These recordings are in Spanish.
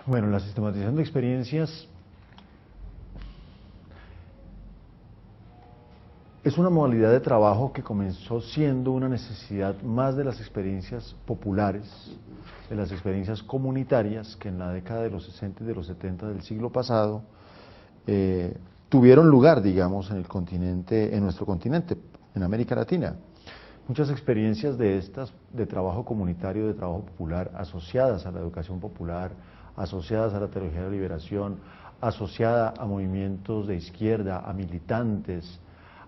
Bueno, la sistematización de experiencias es una modalidad de trabajo que comenzó siendo una necesidad más de las experiencias populares, de las experiencias comunitarias, que en la década de los 60 y de los 70 del siglo pasado tuvieron lugar, digamos, en el continente, en nuestro continente, en América Latina. Muchas experiencias de estas, de trabajo comunitario, de trabajo popular, asociadas a la educación popular, asociadas a la teología de la liberación, asociada a movimientos de izquierda, a militantes,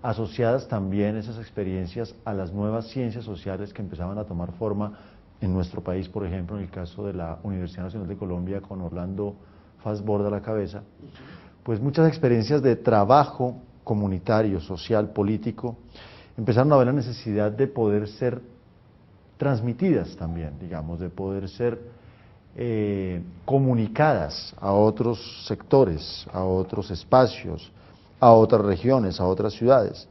asociadas también esas experiencias a las nuevas ciencias sociales que empezaban a tomar forma en nuestro país, por ejemplo, en el caso de la Universidad Nacional de Colombia, con Orlando Fassbord a la cabeza, pues muchas experiencias de trabajo comunitario, social, político, empezaron a ver la necesidad de poder ser transmitidas también, digamos, de poder ser comunicadas a otros sectores, a otros espacios, a otras regiones, a otras ciudades.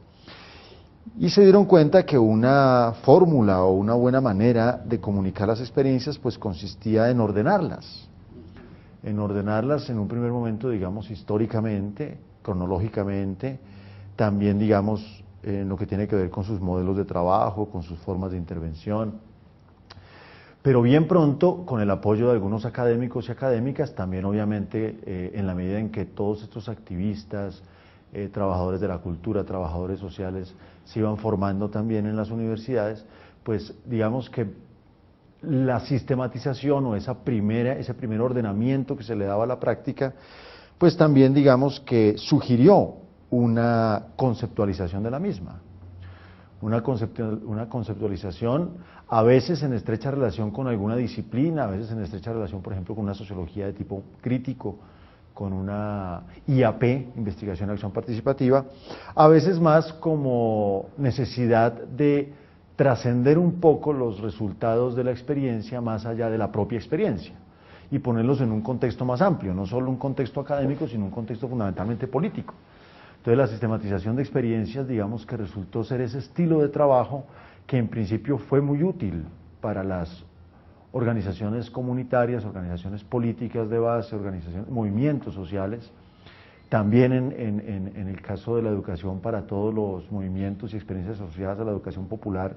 Y se dieron cuenta que una fórmula o una buena manera de comunicar las experiencias pues consistía en ordenarlas en un primer momento, digamos, históricamente, cronológicamente, también, digamos, en lo que tiene que ver con sus modelos de trabajo, con sus formas de intervención. Pero bien pronto, con el apoyo de algunos académicos y académicas, también obviamente en la medida en que todos estos activistas, trabajadores de la cultura, trabajadores sociales, se iban formando también en las universidades, pues digamos que la sistematización o ese primer ordenamiento que se le daba a la práctica, pues también digamos que sugirió una conceptualización de la misma. Una conceptualización a veces en estrecha relación con alguna disciplina, a veces en estrecha relación, por ejemplo, con una sociología de tipo crítico, con una IAP, Investigación y Acción Participativa, a veces más como necesidad de trascender un poco los resultados de la experiencia más allá de la propia experiencia y ponerlos en un contexto más amplio, no solo un contexto académico, sino un contexto fundamentalmente político. Entonces la sistematización de experiencias, digamos que resultó ser ese estilo de trabajo que en principio fue muy útil para las organizaciones comunitarias, organizaciones políticas de base, movimientos sociales, también en el caso de la educación para todos los movimientos y experiencias asociadas a la educación popular,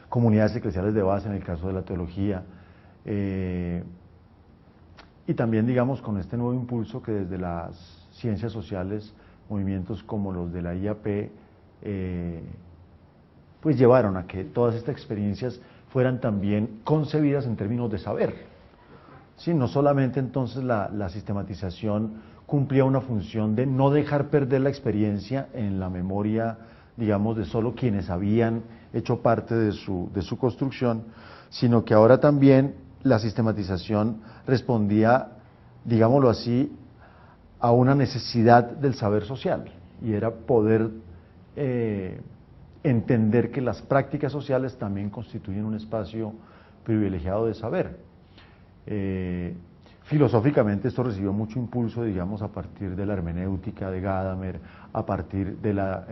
comunidades eclesiales de base en el caso de la teología, y también digamos con este nuevo impulso que desde las ciencias sociales, movimientos como los de la IAP, pues llevaron a que todas estas experiencias fueran también concebidas en términos de saber. ¿Sí? No solamente entonces la sistematización cumplía una función de no dejar perder la experiencia en la memoria, digamos, de solo quienes habían hecho parte de su construcción, sino que ahora también la sistematización respondía, digámoslo así, a una necesidad del saber social, y era poder entender que las prácticas sociales también constituyen un espacio privilegiado de saber. Filosóficamente esto recibió mucho impulso, digamos, a partir de la hermenéutica de Gadamer, a partir de la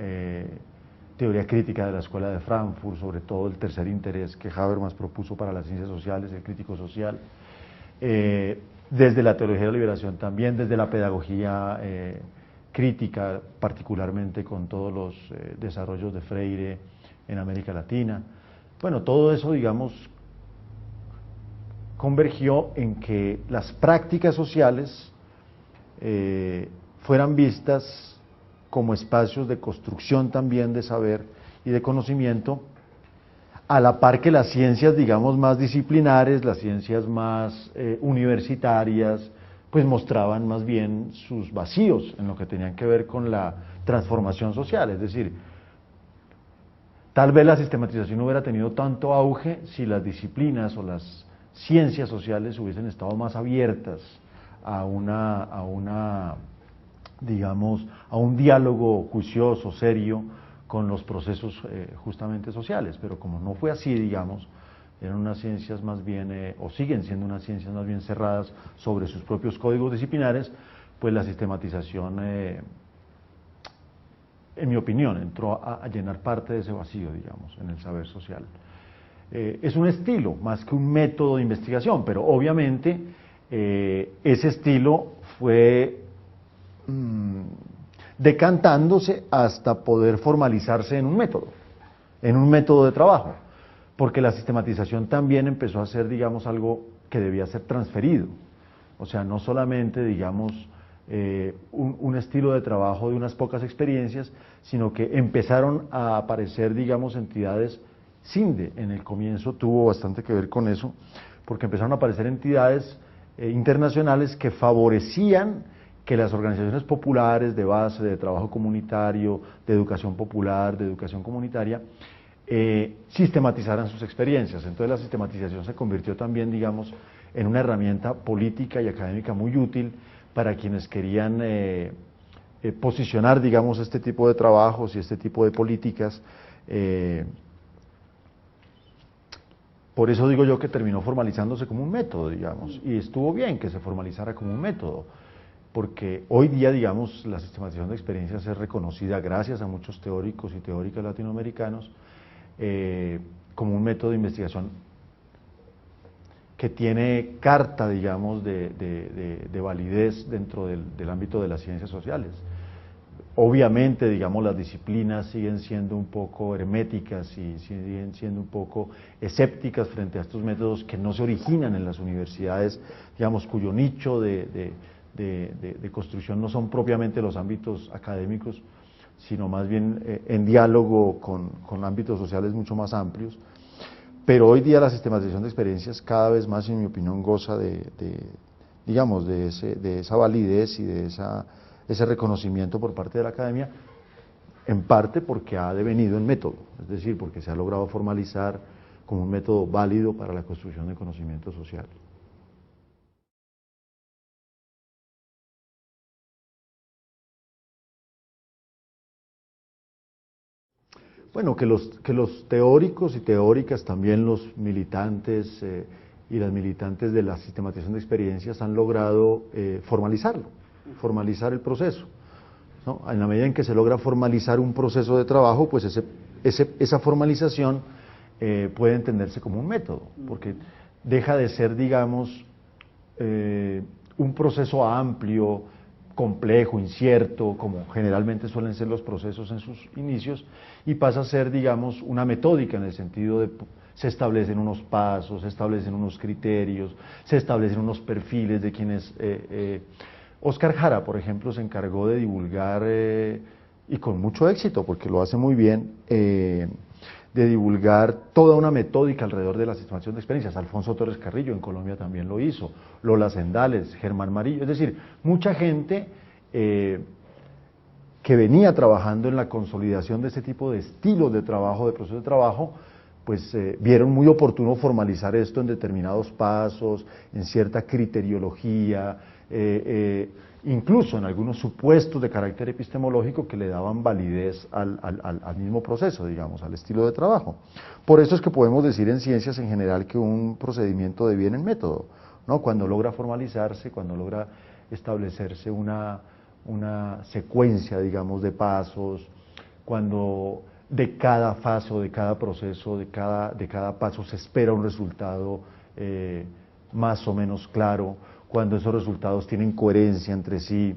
teoría crítica de la Escuela de Frankfurt, sobre todo el tercer interés que Habermas propuso para las ciencias sociales, el crítico social, desde la teología de la liberación también, desde la pedagogía crítica, particularmente con todos los desarrollos de Freire en América Latina. Bueno, todo eso, digamos, convergió en que las prácticas sociales fueran vistas como espacios de construcción también de saber y de conocimiento, a la par que las ciencias, digamos, más disciplinares, las ciencias más universitarias, pues mostraban más bien sus vacíos en lo que tenían que ver con la transformación social. Es decir, tal vez la sistematización no hubiera tenido tanto auge si las disciplinas o las ciencias sociales hubiesen estado más abiertas a digamos, a un diálogo juicioso, serio, con los procesos justamente sociales, pero como no fue así, digamos, eran unas ciencias más bien, o siguen siendo unas ciencias más bien cerradas sobre sus propios códigos disciplinares, pues la sistematización, en mi opinión, entró a llenar parte de ese vacío, digamos, en el saber social. Es un estilo más que un método de investigación, pero obviamente ese estilo fue decantándose hasta poder formalizarse en un método de trabajo, porque la sistematización también empezó a ser, digamos, algo que debía ser transferido, o sea, no solamente, digamos, un estilo de trabajo de unas pocas experiencias, sino que empezaron a aparecer, digamos, entidades. CINDE en el comienzo tuvo bastante que ver con eso, porque empezaron a aparecer entidades internacionales que favorecían que las organizaciones populares de base, de trabajo comunitario, de educación popular, de educación comunitaria, sistematizaran sus experiencias. Entonces la sistematización se convirtió también, digamos, en una herramienta política y académica muy útil para quienes querían posicionar, digamos, este tipo de trabajos y este tipo de políticas. Por eso digo yo que terminó formalizándose como un método, digamos, y estuvo bien que se formalizara como un método, porque hoy día, digamos, la sistematización de experiencias es reconocida gracias a muchos teóricos y teóricas latinoamericanos como un método de investigación que tiene carta, digamos, de validez dentro del ámbito de las ciencias sociales. Obviamente, digamos, las disciplinas siguen siendo un poco herméticas y siguen siendo un poco escépticas frente a estos métodos que no se originan en las universidades, digamos, cuyo nicho de construcción no son propiamente los ámbitos académicos, sino más bien en diálogo con ámbitos sociales mucho más amplios. Pero hoy día la sistematización de experiencias cada vez más, en mi opinión, goza digamos, de esa validez y de ese reconocimiento por parte de la academia, en parte porque ha devenido en método, es decir, porque se ha logrado formalizar como un método válido para la construcción de conocimiento social. Bueno, que los teóricos y teóricas, también los militantes y las militantes de la sistematización de experiencias han logrado formalizar el proceso, ¿no? En la medida en que se logra formalizar un proceso de trabajo, pues esa formalización puede entenderse como un método, porque deja de ser, digamos, un proceso amplio, complejo, incierto, como generalmente suelen ser los procesos en sus inicios, y pasa a ser, digamos, una metódica en el sentido de se establecen unos pasos, se establecen unos criterios, se establecen unos perfiles de quienes... Óscar Jara, por ejemplo, se encargó de divulgar, y con mucho éxito, porque lo hace muy bien, de divulgar toda una metódica alrededor de la sistematización de experiencias. Alfonso Torres Carrillo en Colombia también lo hizo, Lola Sendales, Germán Marillo, es decir, mucha gente que venía trabajando en la consolidación de este tipo de estilos de trabajo, de procesos de trabajo, pues vieron muy oportuno formalizar esto en determinados pasos, en cierta criteriología, incluso en algunos supuestos de carácter epistemológico que le daban validez al mismo proceso, digamos, al estilo de trabajo. Por eso es que podemos decir en ciencias en general que un procedimiento deviene en método, ¿no? Cuando logra formalizarse, cuando logra establecerse una secuencia, digamos, de pasos, cuando de cada fase o de cada proceso, de cada paso se espera un resultado más o menos claro, cuando esos resultados tienen coherencia entre sí,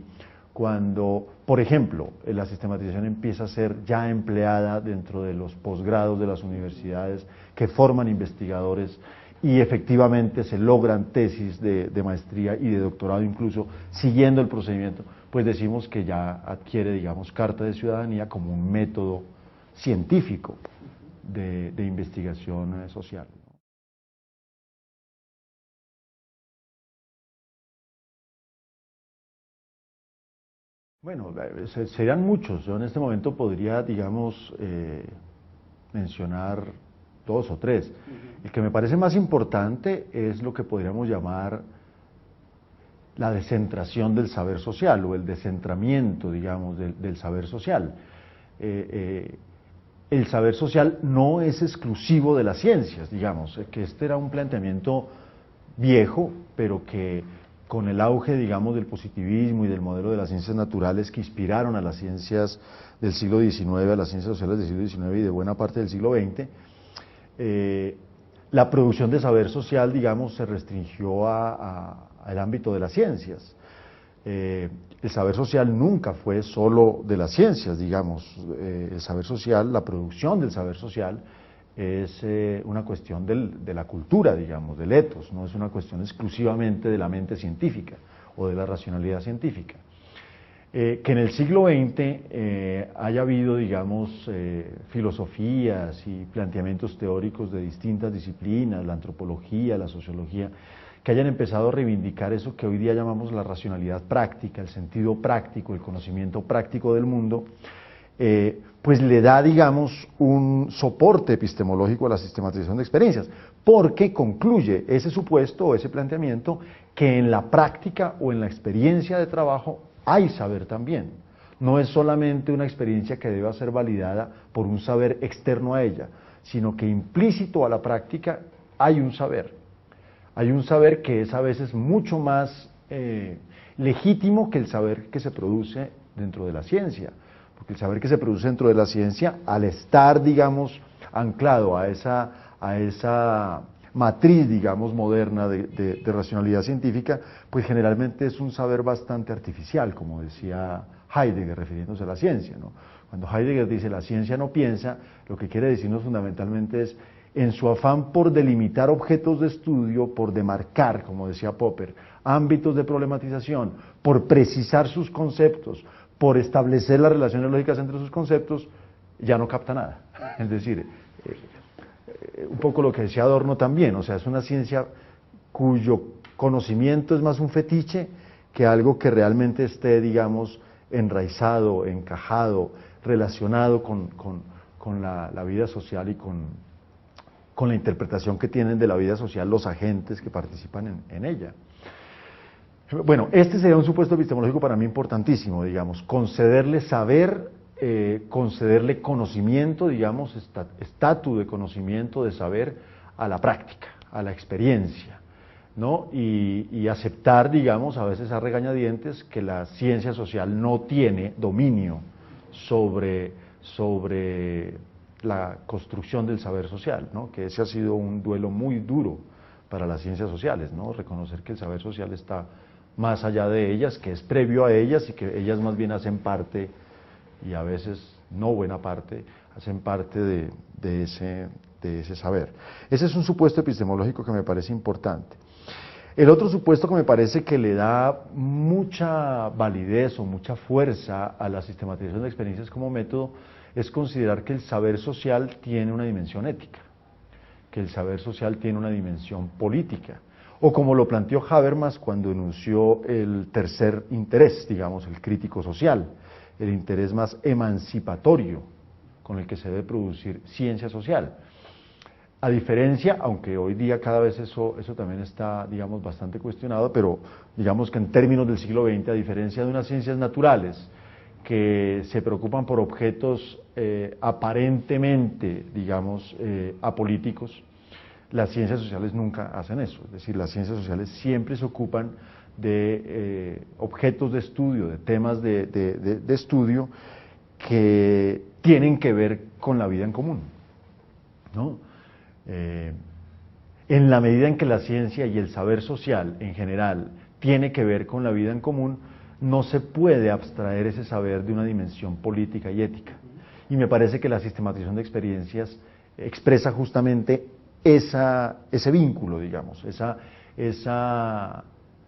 cuando, por ejemplo, la sistematización empieza a ser ya empleada dentro de los posgrados de las universidades que forman investigadores y efectivamente se logran tesis de maestría y de doctorado incluso siguiendo el procedimiento, pues decimos que ya adquiere, digamos, carta de ciudadanía como un método científico de investigación social. Bueno, serían muchos. Yo en este momento podría, digamos, mencionar dos o tres. El que me parece más importante es lo que podríamos llamar la descentración del saber social o el descentramiento, digamos, del saber social. El saber social no es exclusivo de las ciencias, digamos, que este era un planteamiento viejo, pero que con el auge, digamos, del positivismo y del modelo de las ciencias naturales que inspiraron a las ciencias del siglo XIX, a las ciencias sociales del siglo XIX y de buena parte del siglo XX, la producción de saber social, digamos, se restringió al ámbito de las ciencias. El saber social nunca fue solo de las ciencias, digamos. El saber social, la producción del saber social es una cuestión de la cultura, digamos, del ethos, no es una cuestión exclusivamente de la mente científica o de la racionalidad científica. Que en el siglo XX haya habido, digamos, filosofías y planteamientos teóricos de distintas disciplinas, la antropología, la sociología, que hayan empezado a reivindicar eso que hoy día llamamos la racionalidad práctica, el sentido práctico, el conocimiento práctico del mundo, pues le da, digamos, un soporte epistemológico a la sistematización de experiencias, porque concluye ese supuesto o ese planteamiento que en la práctica o en la experiencia de trabajo hay saber también. No es solamente una experiencia que deba ser validada por un saber externo a ella, sino que implícito a la práctica hay un saber. Hay un saber que es a veces mucho más legítimo que el saber que se produce dentro de la ciencia. Porque el saber que se produce dentro de la ciencia, al estar, digamos, anclado a esa matriz, digamos, moderna de racionalidad científica, pues generalmente es un saber bastante artificial, como decía Heidegger refiriéndose a la ciencia, ¿no? Cuando Heidegger dice la ciencia no piensa, lo que quiere decirnos fundamentalmente es, en su afán por delimitar objetos de estudio, por demarcar, como decía Popper, ámbitos de problematización, por precisar sus conceptos, por establecer las relaciones lógicas entre sus conceptos, ya no capta nada. Es decir, un poco lo que decía Adorno también, o sea, es una ciencia cuyo conocimiento es más un fetiche que algo que realmente esté, digamos, enraizado, encajado, relacionado con la vida social y con la interpretación que tienen de la vida social los agentes que participan en ella. Bueno, este sería un supuesto epistemológico para mí importantísimo, digamos, concederle saber, concederle conocimiento, digamos, estatus de conocimiento, de saber a la práctica, a la experiencia, ¿no? Y aceptar, digamos, a veces a regañadientes que la ciencia social no tiene dominio sobre la construcción del saber social, ¿no? Que ese ha sido un duelo muy duro para las ciencias sociales, ¿no? Reconocer que el saber social está más allá de ellas, que es previo a ellas y que ellas más bien hacen parte, y a veces no buena parte, hacen parte de ese saber. Ese es un supuesto epistemológico que me parece importante. El otro supuesto que me parece que le da mucha validez o mucha fuerza a la sistematización de experiencias como método es considerar que el saber social tiene una dimensión ética, que el saber social tiene una dimensión política, o como lo planteó Habermas cuando enunció el tercer interés, digamos, el crítico social, el interés más emancipatorio con el que se debe producir ciencia social. A diferencia, aunque hoy día cada vez eso también está, digamos, bastante cuestionado, pero digamos que en términos del siglo XX, a diferencia de unas ciencias naturales que se preocupan por objetos aparentemente, digamos, apolíticos, las ciencias sociales nunca hacen eso. Es decir, las ciencias sociales siempre se ocupan de objetos de estudio, de temas de estudio que tienen que ver con la vida en común, ¿no? En la medida en que la ciencia y el saber social en general tiene que ver con la vida en común, no se puede abstraer ese saber de una dimensión política y ética. Y me parece que la sistematización de experiencias expresa justamente ese vínculo, digamos, esa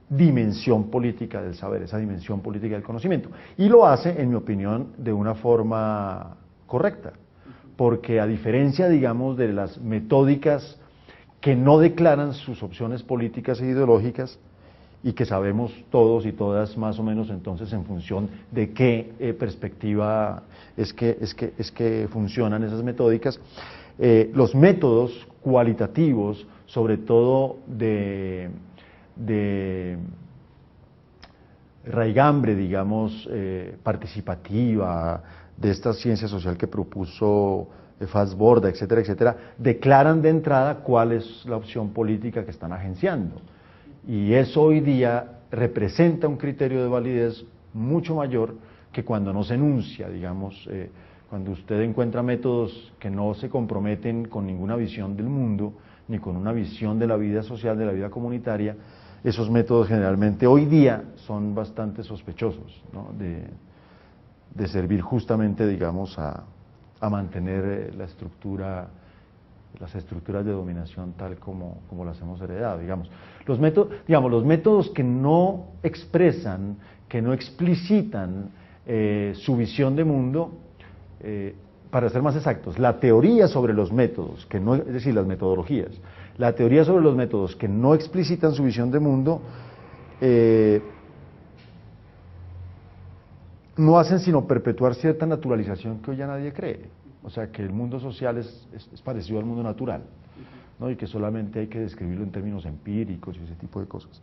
dimensión política del saber, esa dimensión política del conocimiento. Y lo hace, en mi opinión, de una forma correcta, porque a diferencia, digamos, de las metódicas que no declaran sus opciones políticas e ideológicas, y que sabemos todos y todas más o menos entonces en función de qué perspectiva es que funcionan esas metódicas, los métodos cualitativos, sobre todo de raigambre, digamos, participativa, de esta ciencia social que propuso Fassborda, etcétera, etcétera, declaran de entrada cuál es la opción política que están agenciando. Y eso hoy día representa un criterio de validez mucho mayor que cuando no se enuncia, digamos, Cuando usted encuentra métodos que no se comprometen con ninguna visión del mundo, ni con una visión de la vida social, de la vida comunitaria, esos métodos generalmente hoy día son bastante sospechosos, ¿no? de servir justamente, digamos, a mantener las estructuras de dominación tal como las hemos heredado, digamos. Los métodos que no expresan, que no explicitan su visión de mundo, para ser más exactos, la teoría sobre los métodos, es decir, las metodologías, la teoría sobre los métodos que no explicitan su visión de mundo, no hacen sino perpetuar cierta naturalización que hoy ya nadie cree. O sea, que el mundo social es parecido al mundo natural, ¿no? Y que solamente hay que describirlo en términos empíricos y ese tipo de cosas.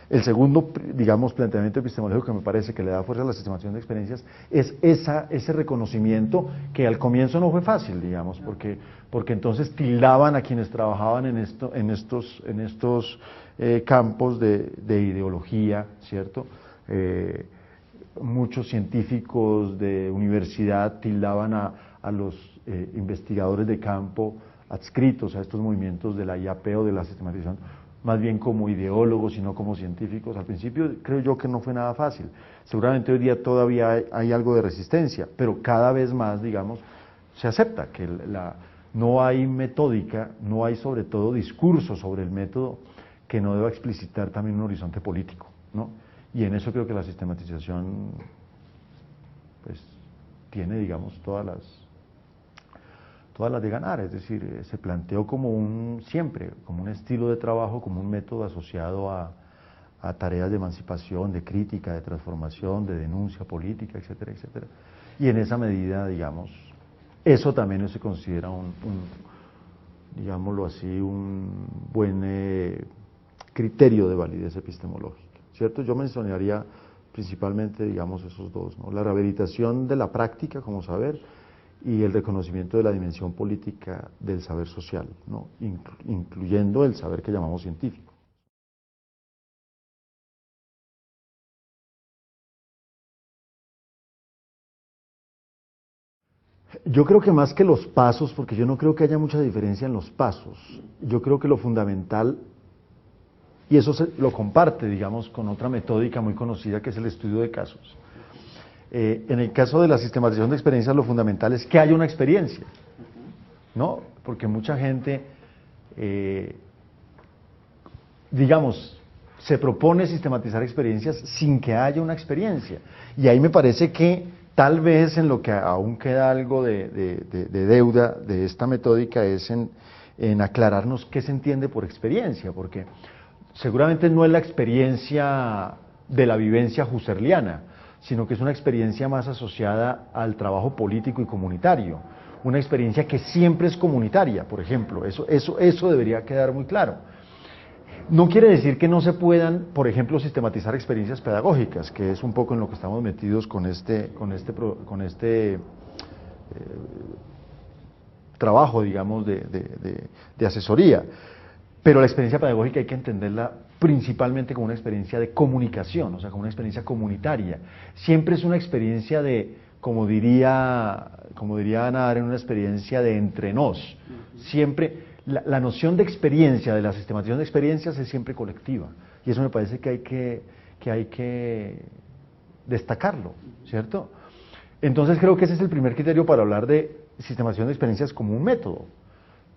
El segundo, digamos, planteamiento epistemológico que me parece que le da fuerza a la sistematización de experiencias es ese reconocimiento que al comienzo no fue fácil, digamos, porque entonces tildaban a quienes trabajaban en estos campos de ideología, ¿cierto? Muchos científicos de universidad tildaban a los investigadores de campo adscritos a estos movimientos de la IAP o de la sistematización, más bien como ideólogos y no como científicos. Al principio creo yo que no fue nada fácil. Seguramente hoy día todavía hay algo de resistencia, pero cada vez más, digamos, se acepta que no hay metódica, no hay sobre todo discurso sobre el método que no deba explicitar también un horizonte político, ¿no? Y en eso creo que la sistematización pues tiene, digamos, todas las de ganar. Es decir, se planteó siempre como un estilo de trabajo, como un método asociado a tareas de emancipación, de crítica, de transformación, de denuncia política, etcétera, etcétera. Y en esa medida, digamos, eso también se considera digámoslo así, un buen criterio de validez epistemológica, ¿cierto? Yo mencionaría principalmente, digamos, esos dos, ¿no? La rehabilitación de la práctica como saber y el reconocimiento de la dimensión política del saber social, ¿no? Incluyendo el saber que llamamos científico. Yo creo que más que los pasos, porque yo no creo que haya mucha diferencia en los pasos, yo creo que lo fundamental, y eso lo comparte, digamos, con otra metódica muy conocida que es el estudio de casos. En el caso de la sistematización de experiencias, lo fundamental es que haya una experiencia, ¿no? Porque mucha gente, digamos, se propone sistematizar experiencias sin que haya una experiencia. Y ahí me parece que tal vez en lo que aún queda algo de deuda de esta metódica es en aclararnos qué se entiende por experiencia, porque seguramente no es la experiencia de la vivencia husserliana, sino que es una experiencia más asociada al trabajo político y comunitario, una experiencia que siempre es comunitaria, por ejemplo, eso debería quedar muy claro. No quiere decir que no se puedan, por ejemplo, sistematizar experiencias pedagógicas, que es un poco en lo que estamos metidos con este trabajo, digamos, de asesoría. Pero la experiencia pedagógica hay que entenderla principalmente como una experiencia de comunicación, o sea, como una experiencia comunitaria. Siempre es una experiencia como diría Ana Arendt, una experiencia de entre nos. Siempre, la noción de experiencia, de la sistematización de experiencias es siempre colectiva. Y eso me parece que hay que destacarlo, ¿cierto? Entonces creo que ese es el primer criterio para hablar de sistematización de experiencias como un método.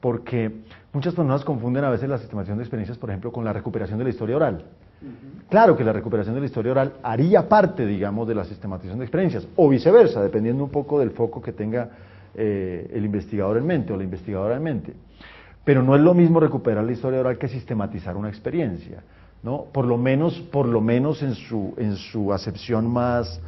Porque muchas personas confunden a veces la sistematización de experiencias, por ejemplo, con la recuperación de la historia oral. Claro que la recuperación de la historia oral haría parte, digamos, de la sistematización de experiencias, o viceversa, dependiendo un poco del foco que tenga el investigador en mente o la investigadora en mente. Pero no es lo mismo recuperar la historia oral que sistematizar una experiencia, ¿no? Por lo menos en su acepción más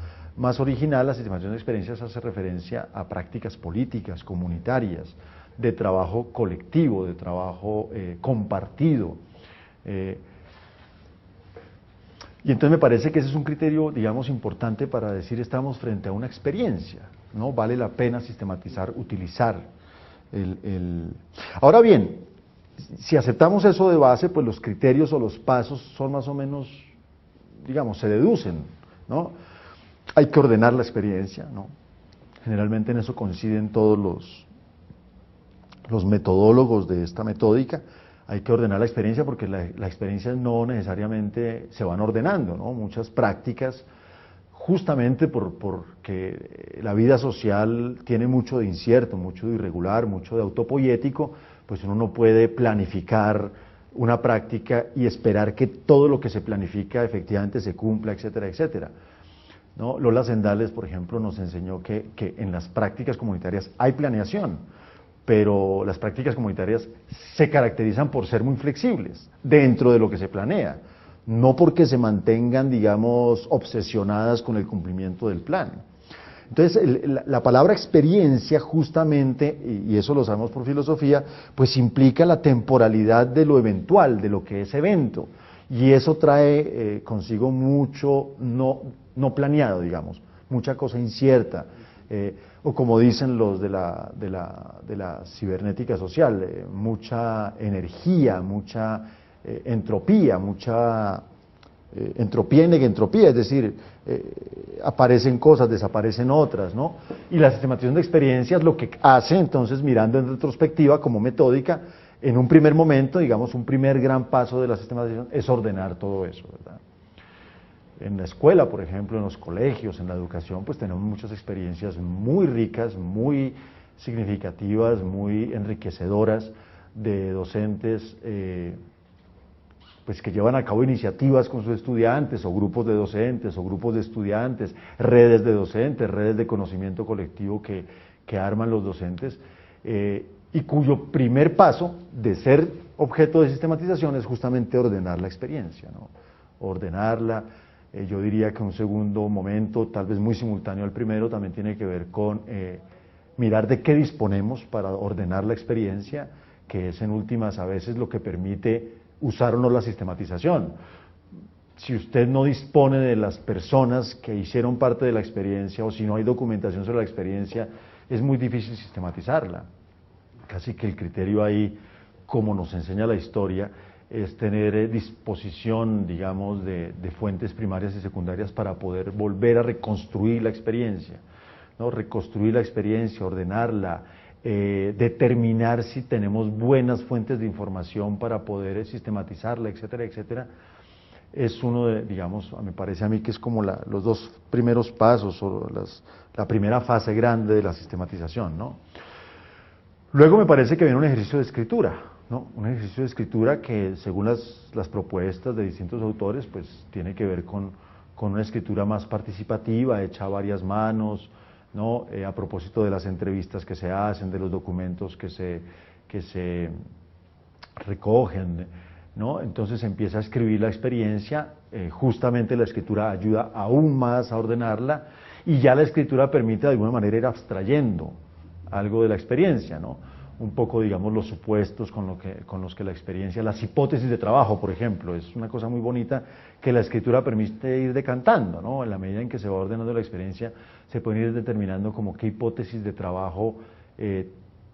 original, la sistematización de experiencias hace referencia a prácticas políticas, comunitarias, de trabajo colectivo, de trabajo compartido. Y entonces me parece que ese es un criterio, digamos, importante para decir estamos frente a una experiencia, ¿no? Vale la pena sistematizar, utilizar Ahora bien, si aceptamos eso de base, pues los criterios o los pasos son más o menos, digamos, se deducen, ¿no? Hay que ordenar la experiencia, ¿no? generalmente en eso coinciden todos los metodólogos de esta metódica. Hay que ordenar la experiencia porque la experiencia no necesariamente se van ordenando, ¿no? Muchas prácticas, justamente porque la vida social tiene mucho de incierto, mucho de irregular, mucho de autopoyético, pues uno no puede planificar una práctica y esperar que todo lo que se planifica efectivamente se cumpla, etcétera, etcétera, ¿no? Lola Sendales, por ejemplo, nos enseñó que en las prácticas comunitarias hay planeación, pero las prácticas comunitarias se caracterizan por ser muy flexibles dentro de lo que se planea, no porque se mantengan, digamos, obsesionadas con el cumplimiento del plan. Entonces, la palabra experiencia, justamente, y eso lo sabemos por filosofía, pues implica la temporalidad de lo eventual, de lo que es evento, y eso trae consigo mucho no planeado, digamos, mucha cosa incierta, o como dicen los de la cibernética social, mucha energía, mucha entropía, mucha entropía y negentropía, es decir, aparecen cosas, desaparecen otras, ¿no? Y la sistematización de experiencias lo que hace, entonces, mirando en retrospectiva como metódica, en un primer momento, digamos, un primer gran paso de la sistematización es ordenar todo eso, ¿verdad? En la escuela, por ejemplo, en los colegios, en la educación, pues tenemos muchas experiencias muy ricas, muy significativas, muy enriquecedoras de docentes pues que llevan a cabo iniciativas con sus estudiantes, o grupos de docentes, o grupos de estudiantes, redes de docentes, redes de conocimiento colectivo que arman los docentes, y cuyo primer paso de ser objeto de sistematización es justamente ordenar la experiencia, ¿no? Ordenarla. Yo diría que un segundo momento, tal vez muy simultáneo al primero, también tiene que ver con mirar de qué disponemos para ordenar la experiencia, que es en últimas a veces lo que permite usar o no la sistematización. Si usted no dispone de las personas que hicieron parte de la experiencia, o si no hay documentación sobre la experiencia, es muy difícil sistematizarla. Casi que el criterio ahí, como nos enseña la historia, es tener disposición, digamos, de fuentes primarias y secundarias para poder volver a reconstruir la experiencia, ¿no? Reconstruir la experiencia, ordenarla, determinar si tenemos buenas fuentes de información para poder sistematizarla, etcétera, etcétera, es uno de, digamos, me parece a mí que es como los dos primeros pasos, o la primera fase grande de la sistematización, ¿no? Luego me parece que viene un ejercicio de escritura, ¿no? Un ejercicio de escritura que, según las propuestas de distintos autores, pues tiene que ver con una escritura más participativa, hecha a varias manos, ¿no? A propósito de las entrevistas que se hacen, de los documentos que se recogen, ¿no? Entonces empieza a escribir la experiencia, justamente la escritura ayuda aún más a ordenarla, y ya la escritura permite de alguna manera ir abstrayendo algo de la experiencia, ¿no? Un poco, digamos, los supuestos con los que la experiencia, las hipótesis de trabajo, por ejemplo, es una cosa muy bonita que la escritura permite ir decantando, ¿no? En la medida en que se va ordenando la experiencia, se pueden ir determinando como qué hipótesis de trabajo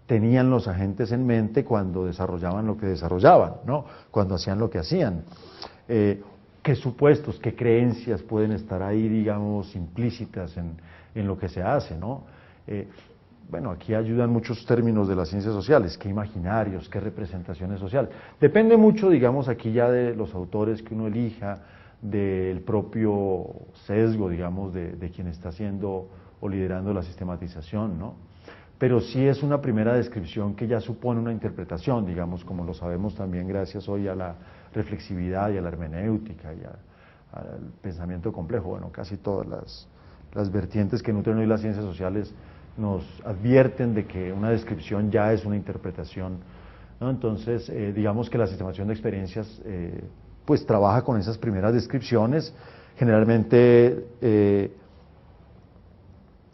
tenían los agentes en mente cuando desarrollaban lo que desarrollaban, ¿no? Cuando hacían lo que hacían. ¿Qué supuestos, qué creencias pueden estar ahí, digamos, implícitas en lo que se hace, ¿no? Bueno, aquí ayudan muchos términos de las ciencias sociales, qué imaginarios, qué representaciones sociales. Depende mucho, digamos, aquí ya de los autores que uno elija, del propio sesgo, digamos, de quien está haciendo o liderando la sistematización, ¿no? Pero sí es una primera descripción que ya supone una interpretación, digamos, como lo sabemos también gracias hoy a la reflexividad y a la hermenéutica y al pensamiento complejo. Bueno, casi todas las vertientes que nutren hoy las ciencias sociales nos advierten de que una descripción ya es una interpretación, ¿no? Entonces, digamos que la sistematización de experiencias pues trabaja con esas primeras descripciones. Generalmente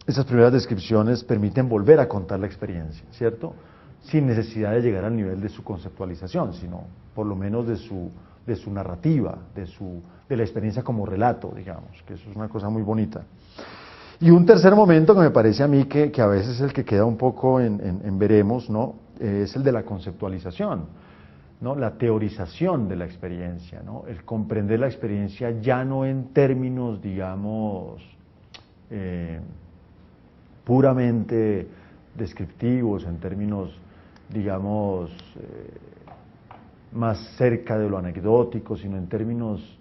esas primeras descripciones permiten volver a contar la experiencia, ¿cierto? Sin necesidad de llegar al nivel de su conceptualización, sino por lo menos de su narrativa, de la experiencia como relato, digamos, que eso es una cosa muy bonita. Y un tercer momento que me parece a mí que a veces es el que queda un poco en veremos, ¿no? Es el de la conceptualización, ¿no? La teorización de la experiencia, ¿no? El comprender la experiencia ya no en términos, digamos, puramente descriptivos, en términos, digamos, más cerca de lo anecdótico, sino en términos,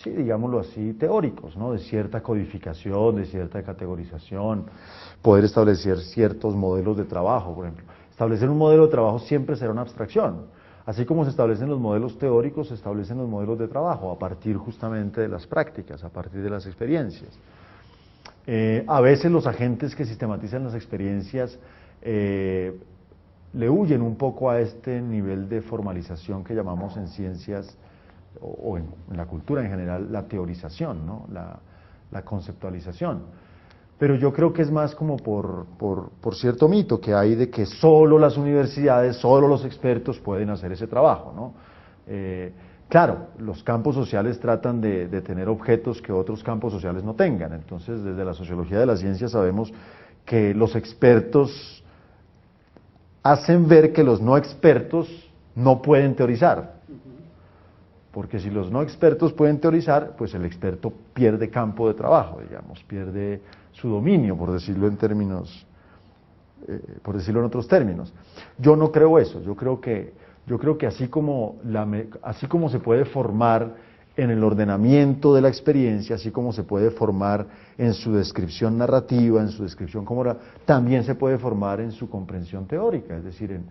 sí, digámoslo así, teóricos, ¿no? De cierta codificación, de cierta categorización, poder establecer ciertos modelos de trabajo, por ejemplo. Establecer un modelo de trabajo siempre será una abstracción. Así como se establecen los modelos teóricos, se establecen los modelos de trabajo, a partir justamente de las prácticas, a partir de las experiencias. A veces los agentes que sistematizan las experiencias le huyen un poco a este nivel de formalización que llamamos en ciencias o en la cultura en general la teorización, ¿no? la conceptualización. Pero yo creo que es más como por cierto mito que hay de que solo las universidades, solo los expertos pueden hacer ese trabajo, ¿no? Claro, los campos sociales tratan de tener objetos que otros campos sociales no tengan. Entonces, desde la sociología de la ciencia sabemos que los expertos hacen ver que los no expertos no pueden teorizar. Porque si los no expertos pueden teorizar, pues el experto pierde campo de trabajo, digamos, pierde su dominio, por decirlo en términos, por decirlo en otros términos. Yo no creo eso, yo creo que así como se puede formar en el ordenamiento de la experiencia, así como se puede formar en su descripción narrativa, en su descripción como también se puede formar en su comprensión teórica, es decir, en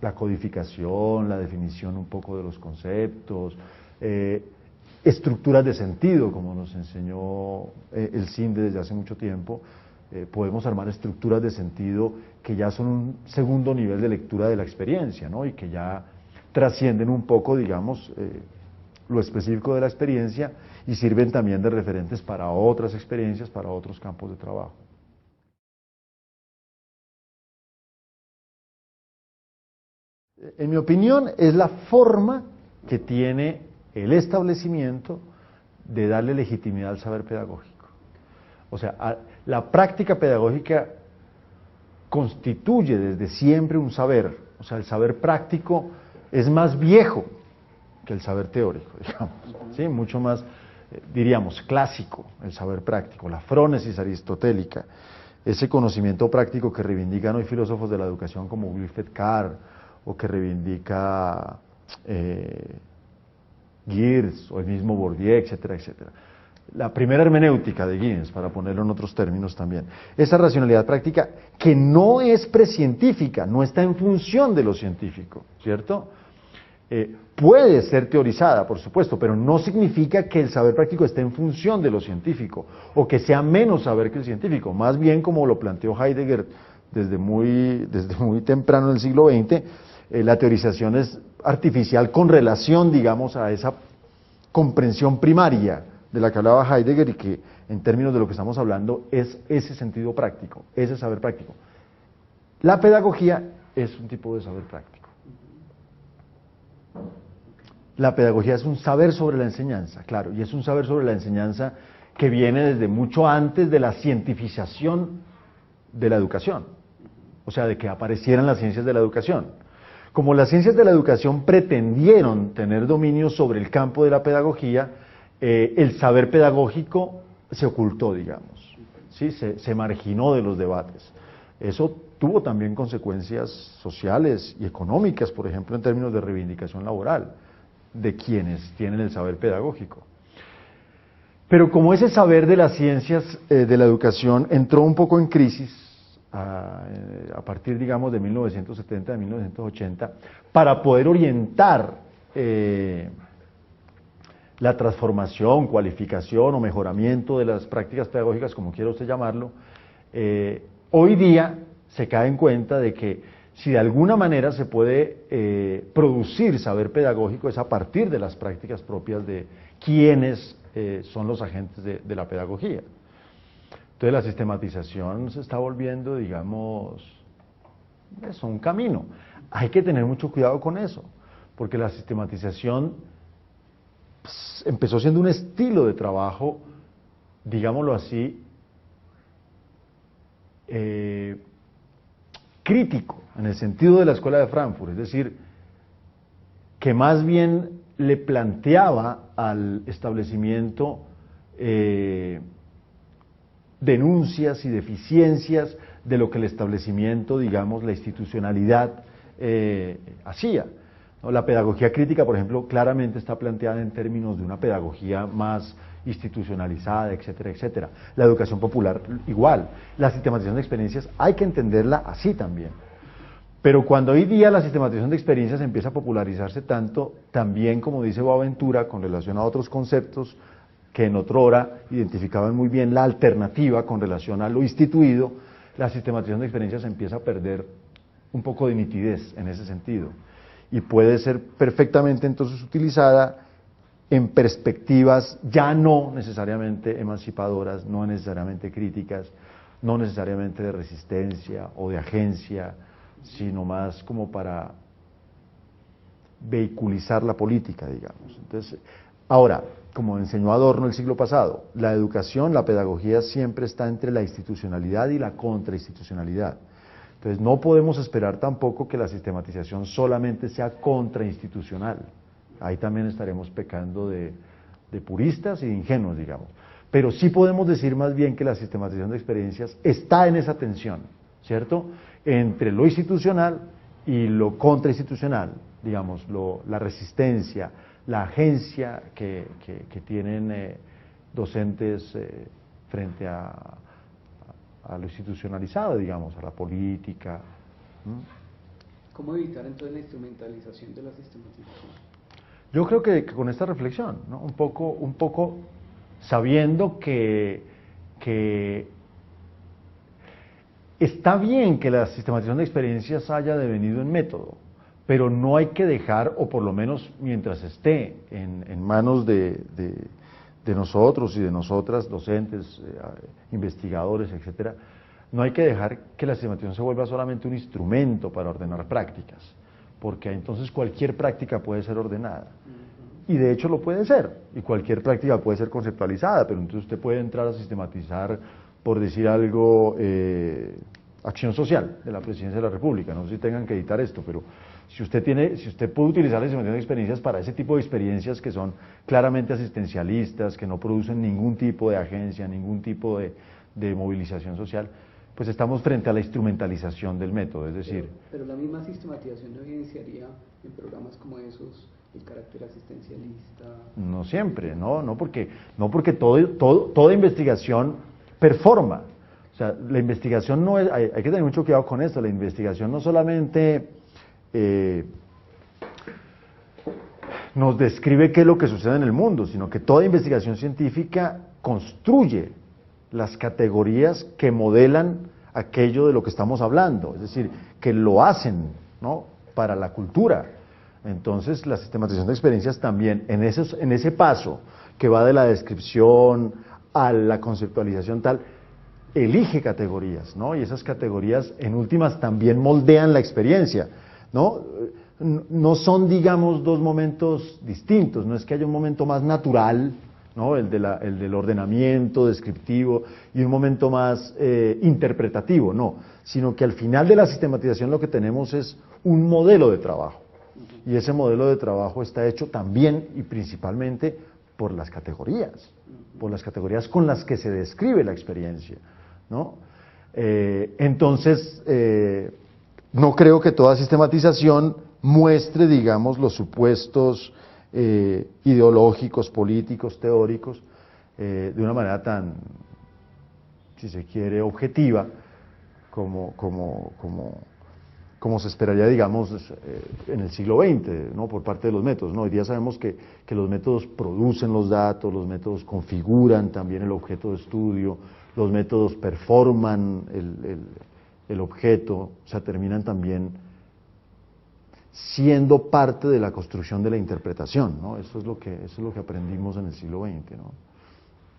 la codificación, la definición un poco de los conceptos, estructuras de sentido, como nos enseñó el CINDE desde hace mucho tiempo. Podemos armar estructuras de sentido que ya son un segundo nivel de lectura de la experiencia, ¿no? Y que ya trascienden un poco, digamos, lo específico de la experiencia y sirven también de referentes para otras experiencias, para otros campos de trabajo. En mi opinión, es la forma que tiene el establecimiento de darle legitimidad al saber pedagógico. O sea, la práctica pedagógica constituye desde siempre un saber. O sea, el saber práctico es más viejo que el saber teórico, digamos, ¿sí? Mucho más, diríamos, clásico el saber práctico, la frónesis aristotélica, ese conocimiento práctico que reivindican hoy filósofos de la educación como Wilfred Carr, o que reivindica Geertz, o el mismo Bourdieu, etcétera, etcétera. La primera hermenéutica de Giddens, para ponerlo en otros términos también. Esa racionalidad práctica que no es precientífica, no está en función de lo científico, ¿cierto? Puede ser teorizada, por supuesto, pero no significa que el saber práctico esté en función de lo científico, o que sea menos saber que el científico. Más bien, como lo planteó Heidegger desde muy temprano en el siglo XX, la teorización es artificial con relación, digamos, a esa comprensión primaria de la que hablaba Heidegger y que, en términos de lo que estamos hablando, es ese sentido práctico, ese saber práctico. La pedagogía es un tipo de saber práctico. La pedagogía es un saber sobre la enseñanza, claro, y es un saber sobre la enseñanza que viene desde mucho antes de la cientificación de la educación, o sea, de que aparecieran las ciencias de la educación. Como las ciencias de la educación pretendieron tener dominio sobre el campo de la pedagogía, el saber pedagógico se ocultó, digamos, ¿sí? Se marginó de los debates. Eso tuvo también consecuencias sociales y económicas, por ejemplo, en términos de reivindicación laboral de quienes tienen el saber pedagógico. Pero como ese saber de las ciencias de la educación entró un poco en crisis a partir, digamos, de 1970, de 1980, para poder orientar la transformación, cualificación o mejoramiento de las prácticas pedagógicas, como quiera usted llamarlo, hoy día se cae en cuenta de que si de alguna manera se puede producir saber pedagógico es a partir de las prácticas propias de quienes son los agentes de la pedagogía. Entonces la sistematización se está volviendo, digamos, eso, un camino. Hay que tener mucho cuidado con eso, porque la sistematización empezó siendo un estilo de trabajo, digámoslo así, crítico, en el sentido de la Escuela de Frankfurt, es decir, que más bien le planteaba al establecimiento denuncias y deficiencias de lo que el establecimiento, digamos, la institucionalidad hacía, ¿no? La pedagogía crítica, por ejemplo, claramente está planteada en términos de una pedagogía más institucionalizada, etcétera, etcétera. La educación popular igual. La sistematización de experiencias hay que entenderla así también. Pero cuando hoy día la sistematización de experiencias empieza a popularizarse tanto, también, como dice Boaventura, con relación a otros conceptos que en otrora identificaban muy bien la alternativa con relación a lo instituido, la sistematización de experiencias empieza a perder un poco de nitidez en ese sentido. Y puede ser perfectamente entonces utilizada en perspectivas ya no necesariamente emancipadoras, no necesariamente críticas, no necesariamente de resistencia o de agencia, sino más como para vehiculizar la política, digamos. Entonces, ahora, como enseñó Adorno el siglo pasado, la educación, la pedagogía siempre está entre la institucionalidad y la contrainstitucionalidad. Entonces, no podemos esperar tampoco que la sistematización solamente sea contrainstitucional. Ahí también estaremos pecando de puristas y de ingenuos, digamos. Pero sí podemos decir más bien que la sistematización de experiencias está en esa tensión, ¿cierto?, entre lo institucional y lo contrainstitucional, digamos, la resistencia, la agencia que tienen docentes frente a lo institucionalizado, digamos, a la política. ¿Cómo evitar entonces la instrumentalización de la sistematización? Yo creo que con esta reflexión, ¿no? Un poco sabiendo que está bien que la sistematización de experiencias haya devenido en método, pero no hay que dejar, o por lo menos mientras esté en manos de nosotros y de nosotras, docentes, investigadores, etcétera, no hay que dejar que la sistematización se vuelva solamente un instrumento para ordenar prácticas, porque entonces cualquier práctica puede ser ordenada. Y de hecho lo puede ser, y cualquier práctica puede ser conceptualizada, pero entonces usted puede entrar a sistematizar, por decir algo, acción social de la Presidencia de la República. No sé si tengan que editar esto, pero si usted puede utilizar la sistematización de experiencias para ese tipo de experiencias que son claramente asistencialistas, que no producen ningún tipo de agencia, ningún tipo de movilización social, pues estamos frente a la instrumentalización del método, es decir... Pero la misma sistematización no evidenciaría en programas como esos el carácter asistencialista. No siempre, no porque toda investigación performa. O sea, la investigación no es, hay que tener mucho cuidado con esto, la investigación no solamente nos describe qué es lo que sucede en el mundo, sino que toda investigación científica construye las categorías que modelan aquello de lo que estamos hablando, es decir, que lo hacen, ¿no?, para la cultura. Entonces, la sistematización de experiencias también, en ese paso que va de la descripción a la conceptualización tal, elige categorías, ¿no? Y esas categorías, en últimas, también moldean la experiencia, ¿no? No son, digamos, dos momentos distintos, no es que haya un momento más natural, ¿no?, el del ordenamiento descriptivo, y un momento más interpretativo, no, sino que al final de la sistematización lo que tenemos es un modelo de trabajo. Y ese modelo de trabajo está hecho también y principalmente por las categorías con las que se describe la experiencia, ¿no? Entonces, no creo que toda sistematización muestre, digamos, los supuestos ideológicos, políticos, teóricos, de una manera tan, si se quiere, objetiva, como se esperaría, digamos, en el siglo XX, ¿no?, por parte de los métodos, ¿no? Hoy día sabemos que los métodos producen los datos, los métodos configuran también el objeto de estudio, los métodos performan el objeto, o sea, terminan también siendo parte de la construcción de la interpretación, ¿no? Eso es lo que aprendimos en el siglo XX, ¿no?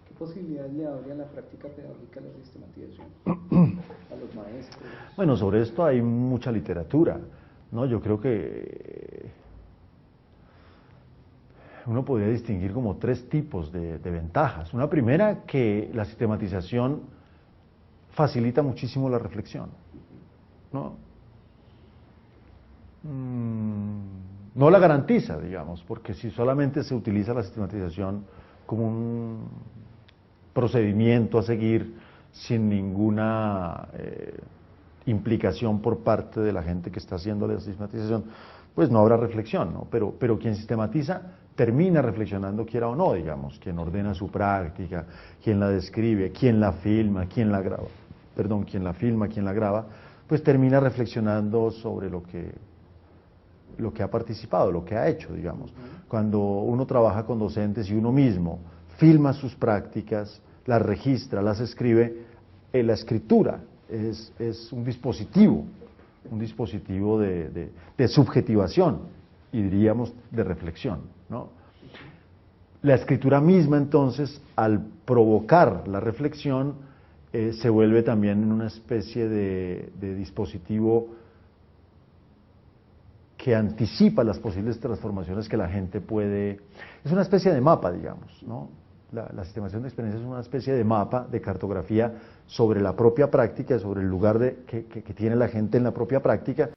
¿Qué posibilidades le abre a la práctica pedagógica la sistematización? A los maestros. Bueno, sobre esto hay mucha literatura, ¿no? Yo creo que uno podría distinguir como tres tipos de ventajas. Una primera, que la sistematización facilita muchísimo la reflexión, ¿no? No la garantiza, digamos, porque si solamente se utiliza la sistematización como un procedimiento a seguir sin ninguna implicación por parte de la gente que está haciendo la sistematización, pues no habrá reflexión, ¿no? Pero quien sistematiza termina reflexionando, quiera o no, digamos, quien ordena su práctica, quien la describe, quien la filma, quien la graba, quien la filma, quien la graba, pues termina reflexionando sobre lo que ha participado, lo que ha hecho, digamos. Cuando uno trabaja con docentes y uno mismo filma sus prácticas, las registra, las escribe, la escritura es un dispositivo de subjetivación y diríamos de reflexión, ¿no? La escritura misma, entonces, al provocar la reflexión, se vuelve también en una especie de dispositivo que anticipa las posibles transformaciones que la gente puede... Es una especie de mapa, digamos, ¿no? La sistemación de experiencias es una especie de mapa, de cartografía sobre la propia práctica, sobre el lugar que tiene la gente en la propia práctica.